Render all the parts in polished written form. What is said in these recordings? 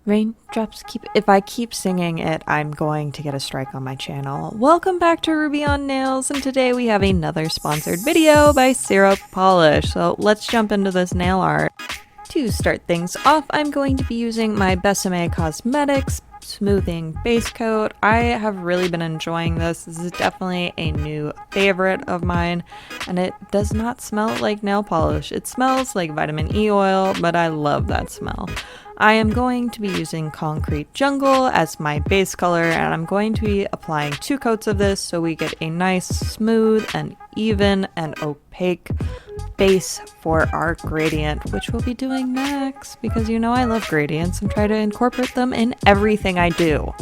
Raindrops keep. If I keep singing it, I'm going to get a strike on my channel. Welcome back to Ruby on Nails, and today we have another sponsored video by Syrup Polish. So let's jump into this nail art. To start things off, I'm going to be using my Besame Cosmetics Smoothing Base Coat. I have really been enjoying this. This is definitely a new favorite of mine, and it does not smell like nail polish. It smells like vitamin E oil, but I love that smell. I am going to be using Concrete Jungle as my base color, and I'm going to be applying 2 coats of this so we get a nice, smooth, and even and opaque base for our gradient, which we'll be doing next, because you know I love gradients and try to incorporate them in everything I do.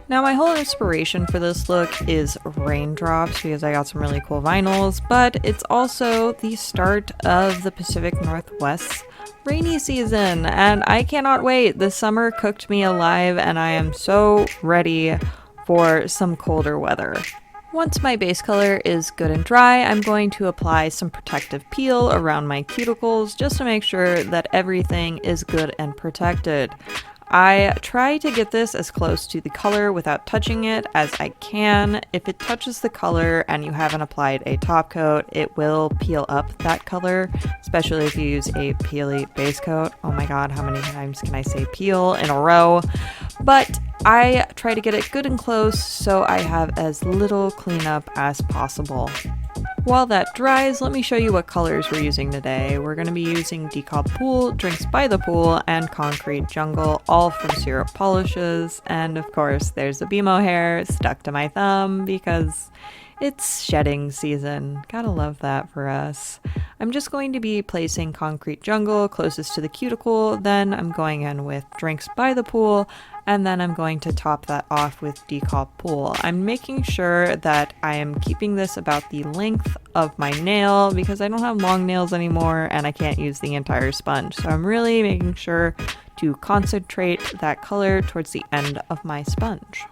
Now, my whole inspiration for this look is Raindrops, because I got some really cool vinyls, but it's also the start of the Pacific Northwest's rainy season, and I cannot wait. This summer cooked me alive, and I am so ready for some colder weather. Once my base color is good and dry, I'm going to apply some protective peel around my cuticles just to make sure that everything is good and protected. I try to get this as close to the color without touching it as I can. If it touches the color and you haven't applied a top coat, it will peel up that color, especially if you use a peely base coat. Oh my god, how many times can I say peel in a row? But I try to get it good and close so I have as little cleanup as possible. While that dries, let me show you what colors we're using today. We're going to be using DeKalb Pool, Drinks by the Pool, and Concrete Jungle, all from Syrup Polishes. And of course, there's a BMO hair stuck to my thumb because it's shedding season. Gotta love that for us. I'm just going to be placing Concrete Jungle closest to the cuticle, then I'm going in with Drinks by the Pool, and then I'm going to top that off with DeKalb Pool. I'm making sure that I am keeping this about the length of my nail because I don't have long nails anymore and I can't use the entire sponge. So I'm really making sure to concentrate that color towards the end of my sponge.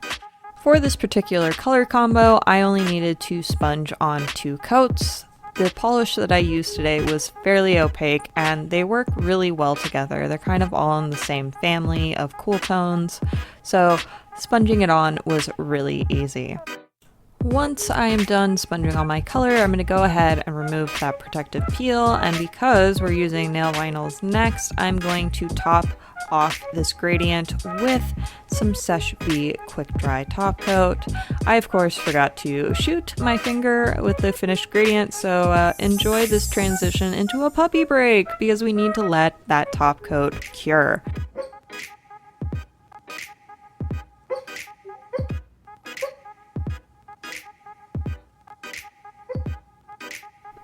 For this particular color combo, I only needed to sponge on 2 coats. The polish that I used today was fairly opaque and they work really well together. They're kind of all in the same family of cool tones, so sponging it on was really easy. Once I am done sponging on my color, I'm going to go ahead and remove that protective peel, and because we're using nail vinyls next, I'm going to top off this gradient with some Seche quick dry top coat. I of course forgot to shoot my finger with the finished gradient, so enjoy this transition into a puppy break because we need to let that top coat cure.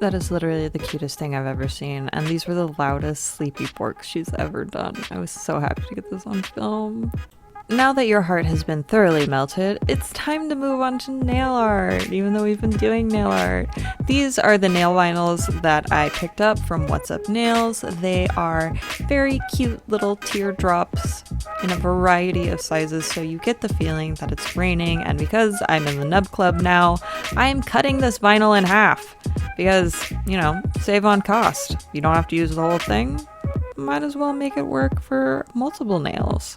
That is literally the cutest thing I've ever seen, and these were the loudest sleepy porks she's ever done. I was so happy to get this on film. Now that your heart has been thoroughly melted, it's time to move on to nail art, even though we've been doing nail art. These are the nail vinyls that I picked up from What's Up Nails. They are very cute little teardrops in a variety of sizes, so you get the feeling that it's raining, and because I'm in the nub club now, I'm cutting this vinyl in half. Because, you know, save on cost. You don't have to use the whole thing. Might as well make it work for multiple nails.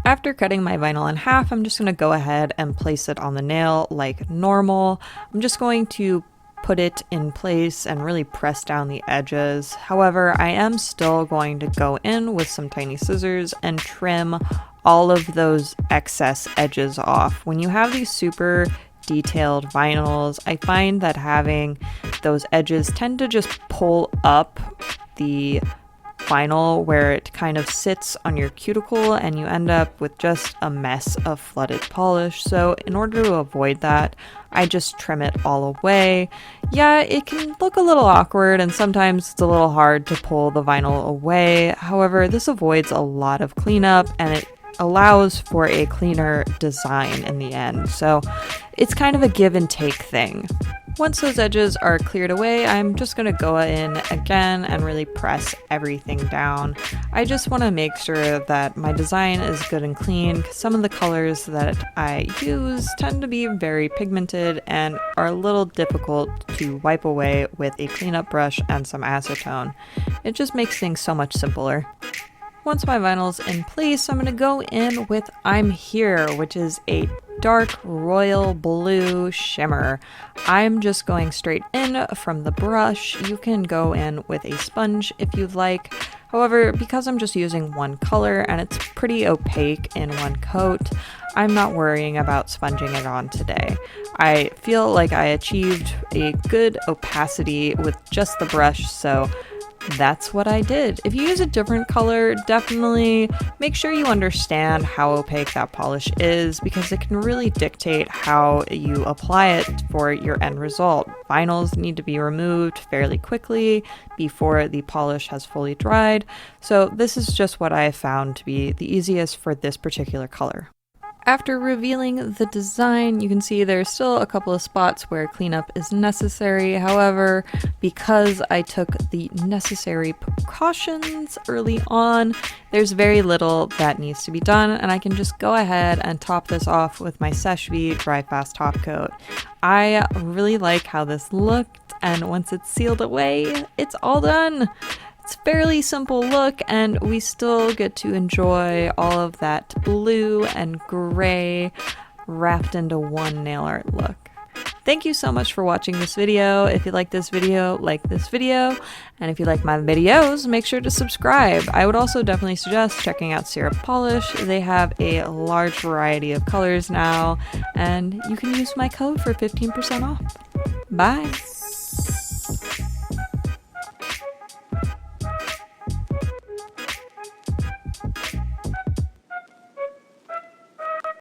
After cutting my vinyl in half, I'm just going to go ahead and place it on the nail like normal. I'm just going to put it in place and really press down the edges. However, I am still going to go in with some tiny scissors and trim all of those excess edges off. When you have these super detailed vinyls, I find that having those edges tend to just pull up the vinyl where it kind of sits on your cuticle and you end up with just a mess of flooded polish. So in order to avoid that, I just trim it all away. Yeah, it can look a little awkward and sometimes it's a little hard to pull the vinyl away. However, this avoids a lot of cleanup and it allows for a cleaner design in the end. So it's kind of a give and take thing. Once those edges are cleared away, I'm just going to go in again and really press everything down. I just want to make sure that my design is good and clean, because some of the colors that I use tend to be very pigmented and are a little difficult to wipe away with a cleanup brush and some acetone. It just makes things so much simpler. Once my vinyl's in place, I'm going to go in with I'm Here, which is a dark royal blue shimmer. I'm just going straight in from the brush. You can go in with a sponge if you'd like. However, because I'm just using one color and it's pretty opaque in one coat, I'm not worrying about sponging it on today. I feel like I achieved a good opacity with just the brush, so that's what I did. If you use a different color, definitely make sure you understand how opaque that polish is, because it can really dictate how you apply it for your end result. Vinyls need to be removed fairly quickly before the polish has fully dried, so this is just what I found to be the easiest for this particular color. After revealing the design, you can see there's still a couple of spots where cleanup is necessary. However, because I took the necessary precautions early on, there's very little that needs to be done, and I can just go ahead and top this off with my Seche Vite Dry Fast Top Coat. I really like how this looked, and once it's sealed away, it's all done. It's a fairly simple look, and we still get to enjoy all of that blue and gray wrapped into one nail art look. Thank you so much for watching this video. If you like this video, and if you like my videos, make sure to subscribe. I would also definitely suggest checking out Syrup Polish. They have a large variety of colors now, and you can use my code for 15% off. Bye!